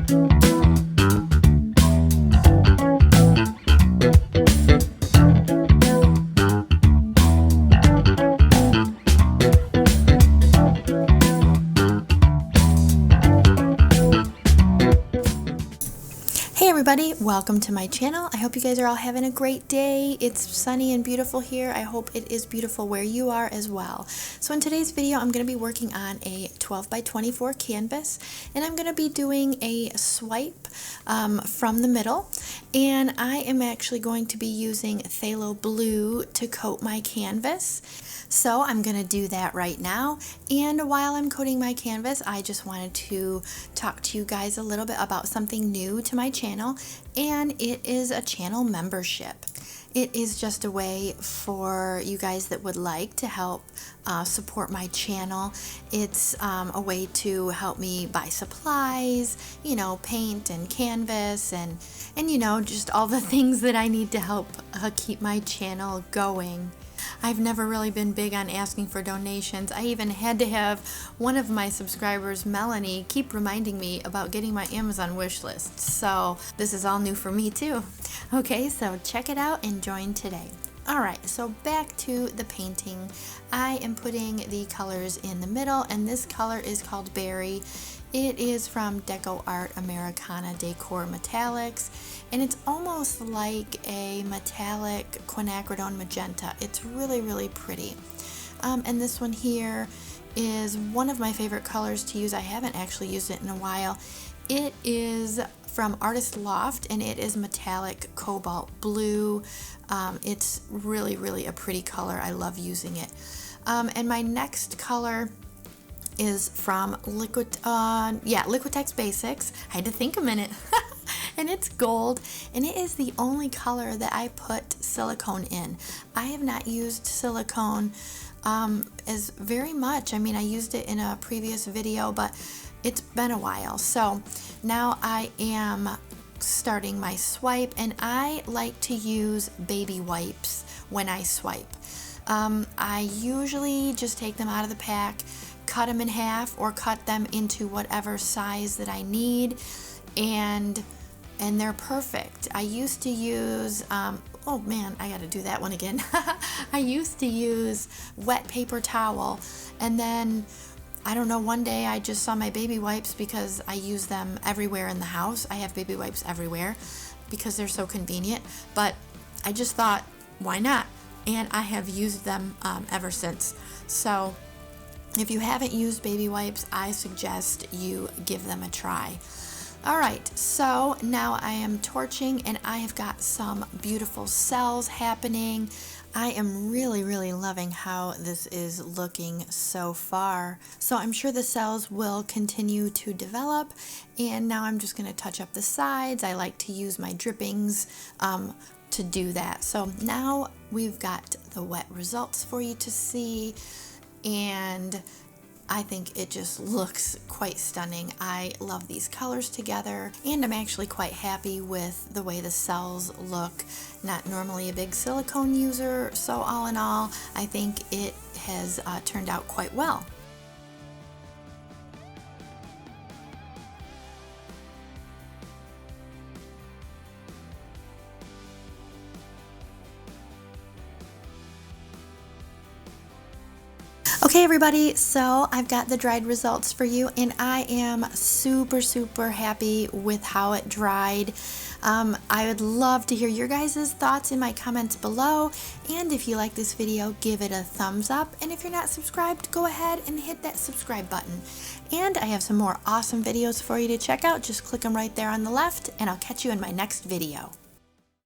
Hey everybody, welcome to my channel. I hope you guys are all having a great day. It's sunny and beautiful here. I hope it is beautiful where you are as well. So in today's video, I'm going to be working on a 12 by 24 canvas, and I'm going to be doing a swipe from the middle, and I am actually going to be using phthalo blue to coat my canvas. So I'm going to do that right now, and while I'm coating my canvas, I just wanted to talk to you guys a little bit about something new to my channel, and it is a channel membership. It is just a way for you guys that would like to help support my channel. It's a way to help me buy supplies, you know, paint and canvas and you know, just all the things that I need to help keep my channel going. I've never really been big on asking for donations. I even had to have one of my subscribers, Melanie, keep reminding me about getting my Amazon wish list. So this is all new for me too. Okay, so check it out and join today. Alright, so back to the painting. I am putting the colors in the middle, and this color is called Berry. It is from Deco Art Americana Decor Metallics, and it's almost like a metallic quinacridone magenta. It's really, really pretty. And this one here is one of my favorite colors to use. I haven't actually used it in a while. It is from Artist Loft, and it is metallic cobalt blue. It's really, really a pretty color. I love using it. And my next color is from Liquitex Basics. I had to think a minute. And it's gold, and it is the only color that I put silicone in. I have not used silicone as very much. I mean, I used it in a previous video, but it's been a while. So now I am starting my swipe, and I like to use baby wipes when I swipe. I usually just take them out of the pack, cut them in half, or cut them into whatever size that I need, and they're perfect. I used to use, oh man, I gotta do that one again. I used to use wet paper towel, and then I don't know, one day I just saw my baby wipes because I use them everywhere in the house. I have baby wipes everywhere because they're so convenient, but I just thought, why not? And I have used them ever since. So if you haven't used baby wipes, I suggest you give them a try. Alright, so now I am torching, and I have got some beautiful cells happening. I am really, really loving how this is looking so far. So I'm sure the cells will continue to develop, and now I'm just going to touch up the sides. I like to use my drippings to do that. So now we've got the wet results for you to see, and I think it just looks quite stunning. I love these colors together, and I'm actually quite happy with the way the cells look. Not normally a big silicone user, so all in all, I think it has turned out quite well. Okay everybody, so I've got the dried results for you, and I am super, super happy with how it dried. I would love to hear your guys' thoughts in my comments below, and if you like this video, give it a thumbs up, and if you're not subscribed, go ahead and hit that subscribe button. And I have some more awesome videos for you to check out. Just click them right there on the left, and I'll catch you in my next video.